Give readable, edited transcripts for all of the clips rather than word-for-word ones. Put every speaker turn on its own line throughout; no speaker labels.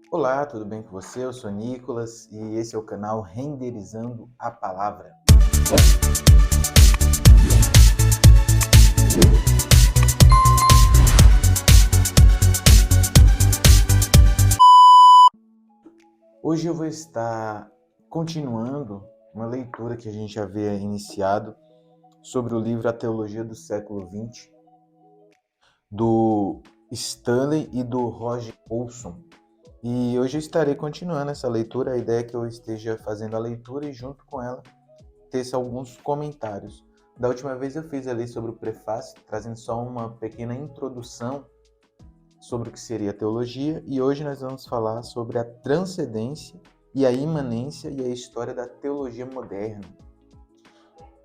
Olá, tudo bem com você? Eu sou Nicolas e esse é o canal Renderizando a Palavra. Hoje eu vou estar continuando uma leitura que a gente já havia iniciado sobre o livro A Teologia do Século XX, do Stanley e do Roger Olson. E hoje eu estarei continuando essa leitura. A ideia é que eu esteja fazendo a leitura e junto com ela tece alguns comentários. Da última vez eu fiz ali sobre o prefácio, trazendo só uma pequena introdução sobre o que seria a teologia, e hoje nós vamos falar sobre a transcendência e a imanência e a história da teologia moderna.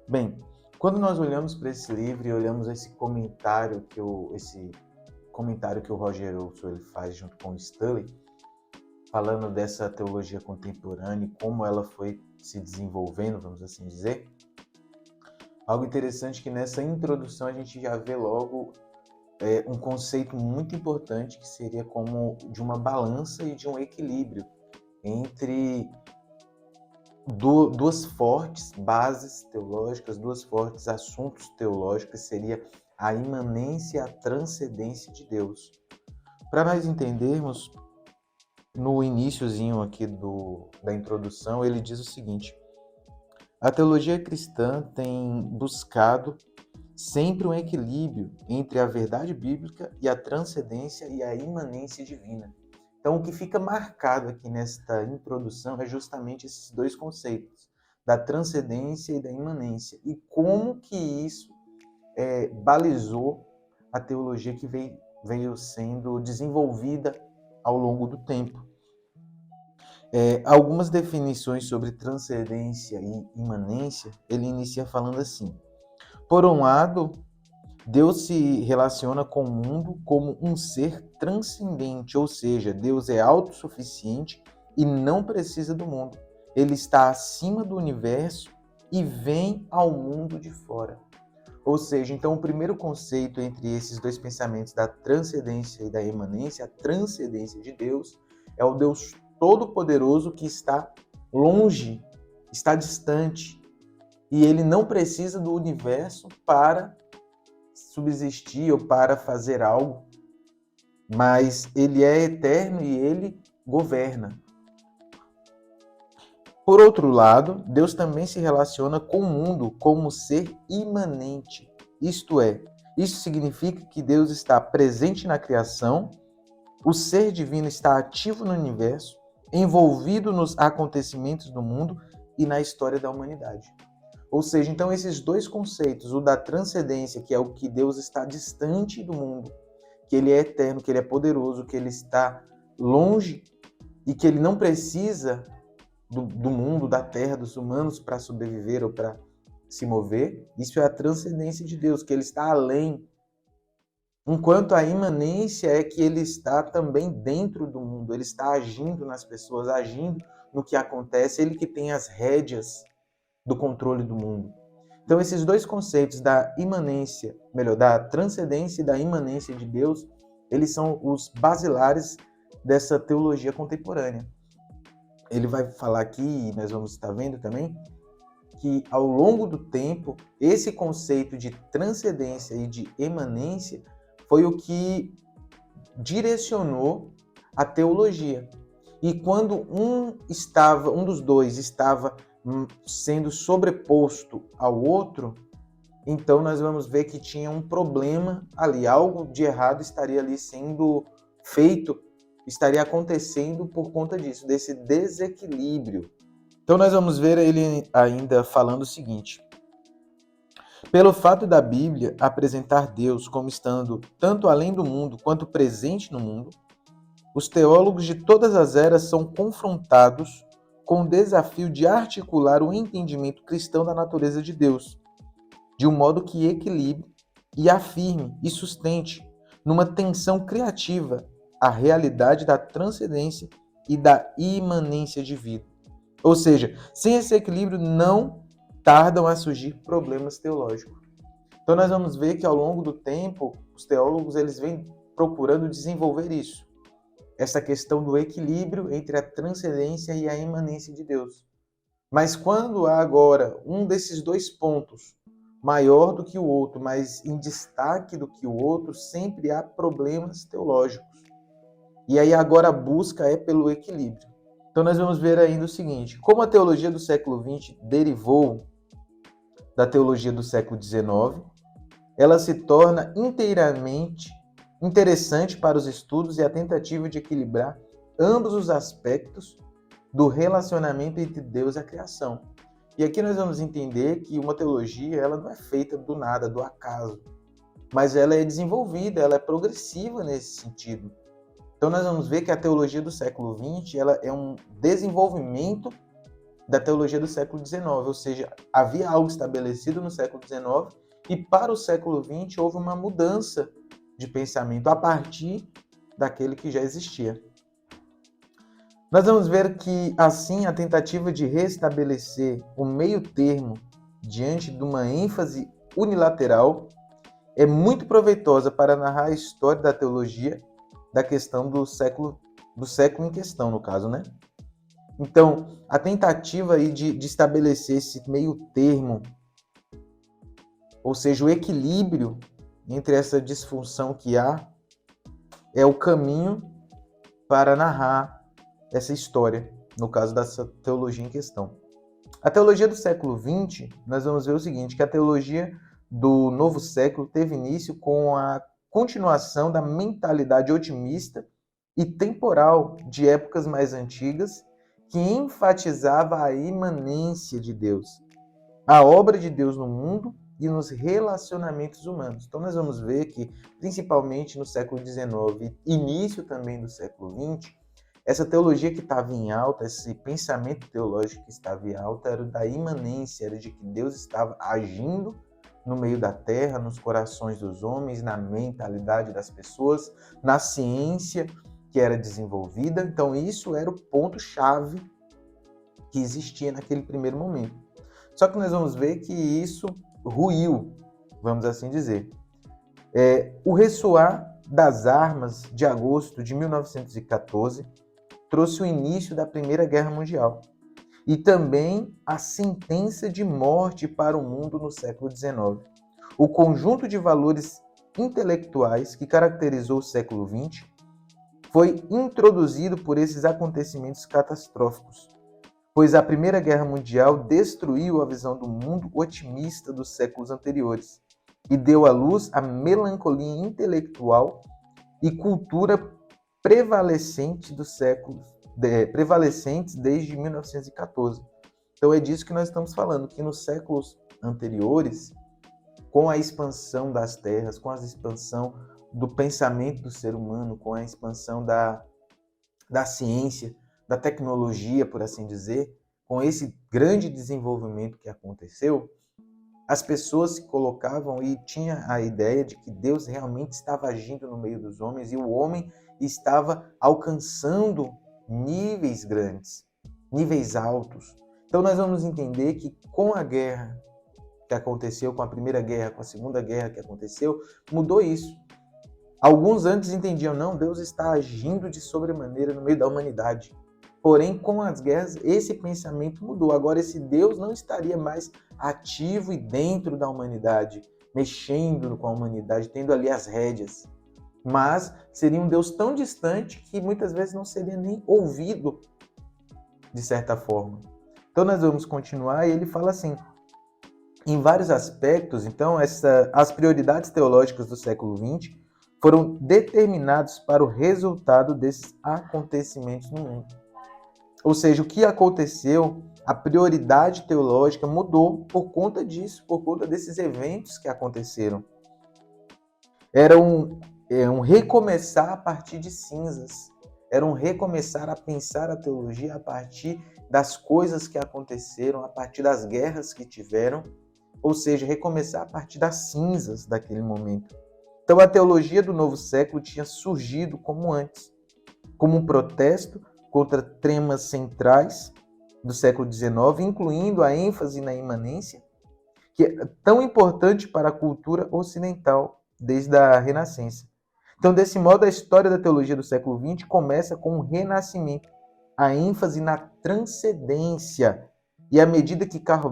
Bem, quando nós olhamos para esse livro e olhamos esse comentário que o Roger Olson ele faz junto com o Stanley, falando dessa teologia contemporânea e como ela foi se desenvolvendo, vamos assim dizer, algo interessante é que nessa introdução a gente já vê logo um conceito muito importante que seria como de uma balança e de um equilíbrio entre duas fortes bases teológicas, duas fortes assuntos teológicos, que seria a imanência e a transcendência de Deus. Para nós entendermos, no iniciozinho aqui da introdução, ele diz o seguinte: a teologia cristã tem buscado sempre um equilíbrio entre a verdade bíblica e a transcendência e a imanência divina. Então, o que fica marcado aqui nesta introdução é justamente esses dois conceitos, da transcendência e da imanência, e como que isso balizou a teologia que veio sendo desenvolvida ao longo do tempo. Algumas definições sobre transcendência e imanência, ele inicia falando assim: por um lado, Deus se relaciona com o mundo como um ser transcendente, ou seja, Deus é autossuficiente e não precisa do mundo. Ele está acima do universo e vem ao mundo de fora. Ou seja, então o primeiro conceito entre esses dois pensamentos da transcendência e da imanência, a transcendência de Deus, é o Deus Todo-Poderoso que está longe, está distante, e ele não precisa do universo para subsistir ou para fazer algo, mas ele é eterno e ele governa. Por outro lado, Deus também se relaciona com o mundo como ser imanente, isto é, isso significa que Deus está presente na criação, o ser divino está ativo no universo, envolvido nos acontecimentos do mundo e na história da humanidade. Ou seja, então esses dois conceitos, o da transcendência, que é o que Deus está distante do mundo, que ele é eterno, que ele é poderoso, que ele está longe e que ele não precisa do mundo, da terra, dos humanos para sobreviver ou para se mover, isso é a transcendência de Deus, que ele está além. Enquanto a imanência é que ele está também dentro do mundo, ele está agindo nas pessoas, agindo no que acontece, ele que tem as rédeas do controle do mundo. Então, esses dois conceitos da imanência, da transcendência e da imanência de Deus, eles são os basilares dessa teologia contemporânea. Ele vai falar aqui, e nós vamos estar vendo também, que ao longo do tempo, esse conceito de transcendência e de imanência foi o que direcionou a teologia. E quando um dos dois estava sendo sobreposto ao outro, então nós vamos ver que tinha um problema ali, algo de errado estaria ali sendo feito, estaria acontecendo por conta disso, desse desequilíbrio. Então nós vamos ver ele ainda falando o seguinte: pelo fato da Bíblia apresentar Deus como estando tanto além do mundo quanto presente no mundo, os teólogos de todas as eras são confrontados com o desafio de articular o entendimento cristão da natureza de Deus, de um modo que equilibre e afirme e sustente, numa tensão criativa, a realidade da transcendência e da imanência divina. Ou seja, sem esse equilíbrio não tardam a surgir problemas teológicos. Então nós vamos ver que ao longo do tempo, os teólogos eles vêm procurando desenvolver isso. essa questão do equilíbrio entre a transcendência e a imanência de Deus. Mas quando há agora um desses dois pontos maior do que o outro, mas em destaque do que o outro, sempre há problemas teológicos. E aí agora a busca é pelo equilíbrio. Então nós vamos ver ainda o seguinte: como a teologia do século XX derivou da teologia do século XIX, ela se torna inteiramente interessante para os estudos e a tentativa de equilibrar ambos os aspectos do relacionamento entre Deus e a criação. E aqui nós vamos entender que uma teologia ela não é feita do nada, do acaso, mas ela é desenvolvida, ela é progressiva nesse sentido. Então nós vamos ver que a teologia do século XX ela é um desenvolvimento da teologia do século XIX, ou seja, havia algo estabelecido no século XIX e para o século XX houve uma mudança de pensamento a partir daquele que já existia. Nós vamos ver que, assim, a tentativa de restabelecer o meio termo diante de uma ênfase unilateral é muito proveitosa para narrar a história da teologia da questão do século em questão, no caso, né? Então, a tentativa aí de estabelecer esse meio termo, ou seja, o equilíbrio entre essa disfunção que há, é o caminho para narrar essa história, no caso dessa teologia em questão. A teologia do século XX, nós vamos ver o seguinte, que a teologia do novo século teve início com a continuação da mentalidade otimista e temporal de épocas mais antigas, que enfatizava a imanência de Deus, a obra de Deus no mundo e nos relacionamentos humanos. Então nós vamos ver que, principalmente no século XIX, início também do século XX, essa teologia que estava em alta, esse pensamento teológico que estava em alta, era da imanência, era de que Deus estava agindo no meio da terra, nos corações dos homens, na mentalidade das pessoas, na ciência que era desenvolvida. Então isso era o ponto-chave que existia naquele primeiro momento. Só que nós vamos ver que isso ruiu, vamos assim dizer. O ressoar das armas de agosto de 1914 trouxe o início da Primeira Guerra Mundial e também a sentença de morte para o mundo no século XIX. O conjunto de valores intelectuais que caracterizou o século XX foi introduzido por esses acontecimentos catastróficos, pois a Primeira Guerra Mundial destruiu a visão do mundo otimista dos séculos anteriores e deu à luz a melancolia intelectual e cultura prevalecentes desde 1914. Então é disso que nós estamos falando, que nos séculos anteriores, com a expansão das terras, com a expansão do pensamento do ser humano, com a expansão da ciência, da tecnologia, por assim dizer, com esse grande desenvolvimento que aconteceu, as pessoas se colocavam e tinha a ideia de que Deus realmente estava agindo no meio dos homens e o homem estava alcançando níveis grandes, níveis altos. Então nós vamos entender que com a guerra que aconteceu, com a Primeira Guerra, com a Segunda Guerra que aconteceu, mudou isso. Alguns antes entendiam, não, Deus está agindo de sobremaneira no meio da humanidade. Porém, com as guerras, esse pensamento mudou. Agora, esse Deus não estaria mais ativo e dentro da humanidade, mexendo com a humanidade, tendo ali as rédeas. Mas seria um Deus tão distante que muitas vezes não seria nem ouvido, de certa forma. Então, nós vamos continuar e ele fala assim, em vários aspectos, então, as prioridades teológicas do século XX foram determinados para o resultado desses acontecimentos no mundo. Ou seja, o que aconteceu, a prioridade teológica mudou por conta disso, por conta desses eventos que aconteceram. Era um recomeçar a partir de cinzas. Era um recomeçar a pensar a teologia a partir das coisas que aconteceram, a partir das guerras que tiveram. Ou seja, recomeçar a partir das cinzas daquele momento. Então a teologia do novo século tinha surgido como antes, como um protesto contra temas centrais do século XIX, incluindo a ênfase na imanência, que é tão importante para a cultura ocidental desde a Renascença. Então, desse modo, a história da teologia do século XX começa com um renascimento, a ênfase na transcendência. E à medida que Karl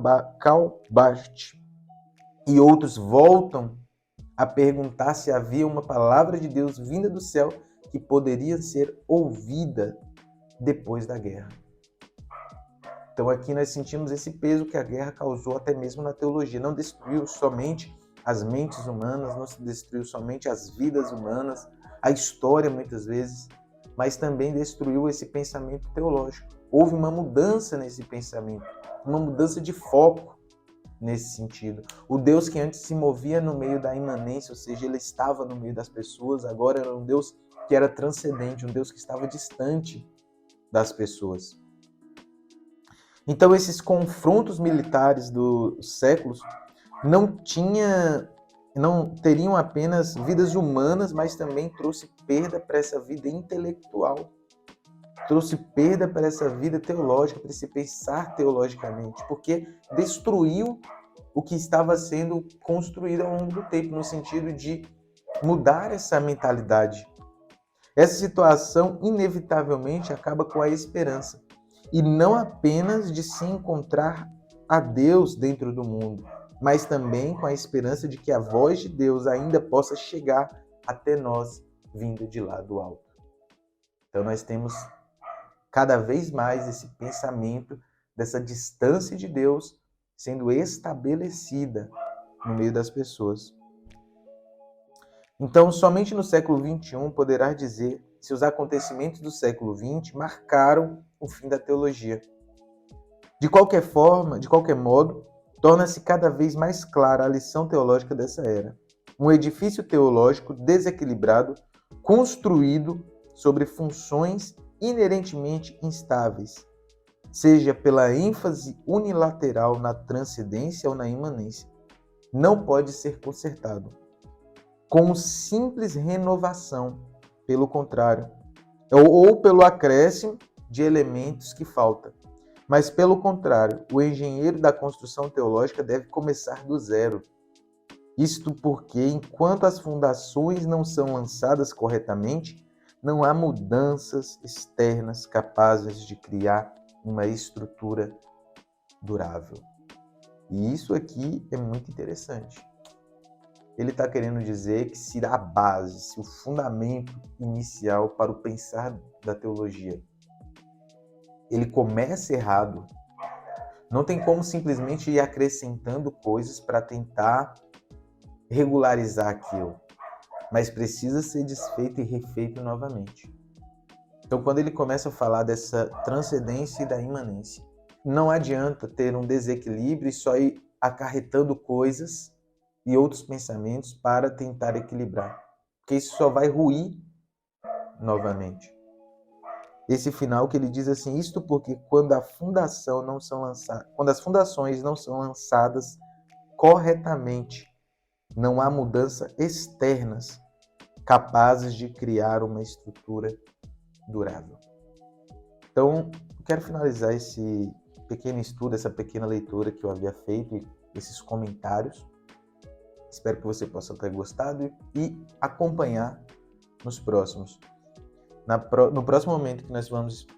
Barth e outros voltam a perguntar se havia uma palavra de Deus vinda do céu que poderia ser ouvida depois da guerra. Então aqui nós sentimos esse peso que a guerra causou até mesmo na teologia. Não destruiu somente as mentes humanas, não se destruiu somente as vidas humanas, a história muitas vezes, mas também destruiu esse pensamento teológico. Houve uma mudança nesse pensamento, uma mudança de foco nesse sentido. O Deus que antes se movia no meio da imanência, ou seja, ele estava no meio das pessoas, agora era um Deus que era transcendente, um Deus que estava distante das pessoas. Então, esses confrontos militares dos séculos não teriam apenas vidas humanas, mas também trouxe perda para essa vida intelectual, trouxe perda para essa vida teológica, para se pensar teologicamente, porque destruiu o que estava sendo construído ao longo do tempo, no sentido de mudar essa mentalidade. Essa situação, inevitavelmente, acaba com a esperança. E não apenas de se encontrar a Deus dentro do mundo, mas também com a esperança de que a voz de Deus ainda possa chegar até nós, vindo de lá do alto. Então nós temos cada vez mais esse pensamento dessa distância de Deus sendo estabelecida no meio das pessoas. Então, somente no século XXI poderá dizer se os acontecimentos do século XX marcaram o fim da teologia. De qualquer forma, de qualquer modo, torna-se cada vez mais clara a lição teológica dessa era. Um edifício teológico desequilibrado, construído sobre funções inerentemente instáveis, seja pela ênfase unilateral na transcendência ou na imanência, não pode ser consertado com simples renovação, pelo contrário, ou pelo acréscimo de elementos que faltam. Mas, pelo contrário, o engenheiro da construção teológica deve começar do zero. Isto porque, enquanto as fundações não são lançadas corretamente, não há mudanças externas capazes de criar uma estrutura durável. E isso aqui é muito interessante. Ele está querendo dizer que se a base, se o fundamento inicial para o pensar da teologia, ele começa errado, não tem como simplesmente ir acrescentando coisas para tentar regularizar aquilo, mas precisa ser desfeito e refeito novamente. Então, quando ele começa a falar dessa transcendência e da imanência, não adianta ter um desequilíbrio e só ir acarretando coisas e outros pensamentos para tentar equilibrar, porque isso só vai ruir novamente. Esse final que ele diz assim, isto porque quando as fundações não são lançadas corretamente, não há mudanças externas capazes de criar uma estrutura durável. Então, eu quero finalizar esse pequeno estudo, essa pequena leitura que eu havia feito, esses comentários. Espero que você possa ter gostado e acompanhar nos próximos. No próximo momento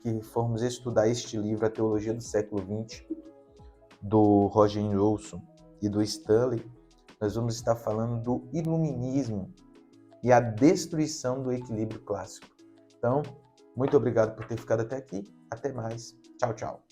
que formos estudar este livro, A Teologia do Século XX, do Roger Wilson e do Stanley, nós vamos estar falando do iluminismo e a destruição do equilíbrio clássico. Então, muito obrigado por ter ficado até aqui. Até mais. Tchau, tchau.